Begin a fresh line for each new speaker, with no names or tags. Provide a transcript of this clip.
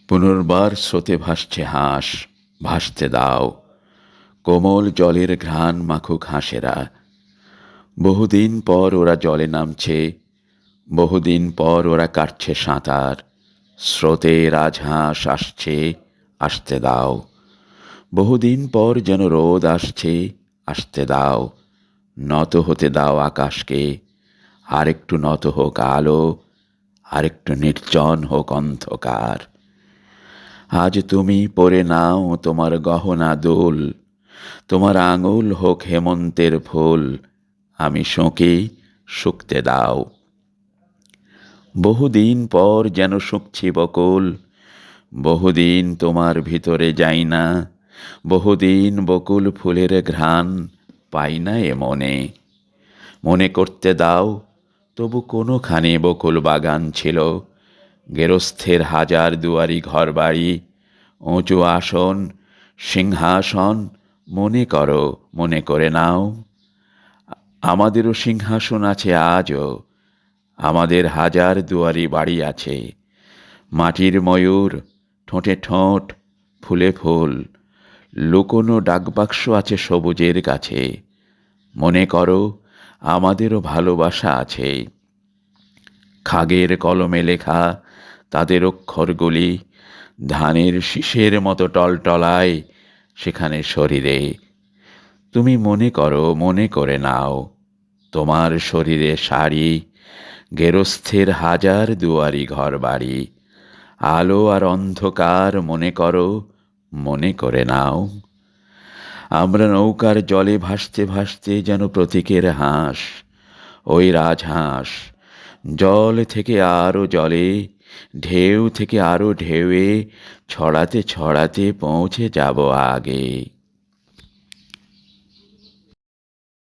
পুনর্বার স্রোতে ভাসছে হাঁস, ভাসতে দাও। কোমল জলের ঘ্রাণ মাখুক হাঁসেরা। বহুদিন পর ওরা জলে নামছে, বহুদিন পর ওরা কাটছে সাঁতার। স্রোতে রাজহাঁস আসছে, আসতে দাও। বহুদিন পর যেন রোদ আসছে, আসতে দাও। নত হতে দাও আকাশকে, আরেকটু নত হোক আলো, আরেকটু নির্জন হোক অন্ধকার। আজ তুমি পরে নাও তোমার গহনা দোল, তোমার আঙুল হোক হেমন্তের ফুল, আমি শোঁকি শুকতে দাও। বহুদিন পর যেন শুকছি বকুল, বহুদিন তোমার ভিতরে যাই না, বহুদিন বকুল ফুলের ঘ্রাণ পাই না এ মনে। মনে করতে দাও তবু কোনোখানে বকুল বাগান ছিল, গেরস্থের হাজার দুয়ারি ঘরবাড়ি, উঁচু আসন সিংহাসন মনে করো, মনে করে নাও। আমাদেরও সিংহাসন আছে আজও, আমাদের হাজার দুয়ারি বাড়ি আছে। মাটির ময়ূর, ঠোঁটে ঠোঁট, ফুলে ফুল, লুকোনো ডাকবাক্স আছে সবুজের কাছে। মনে করো আমাদেরও ভালোবাসা আছে। খাগের কলমে লেখা তাদের অক্ষরগুলি ধানের শীষের মতো টলটলায় সেখানে শরীরে। তুমি মনে করো, মনে করে নাও, তোমার শরীরে শাড়ি, গেরস্থের হাজার দুয়ারি ঘর বাড়ি, আলো আর অন্ধকার মনে করো, মনে করে নাও। আমরা নৌকার জলে ভাসতে ভাসতে যেন প্রতীকের হাঁস, ওই রাজহাঁস। জল থেকে আরো জলে, ঢেউ থেকে আরো ঢেউয়ে, ছড়াতে ছড়াতে পৌঁছে যাব আগে।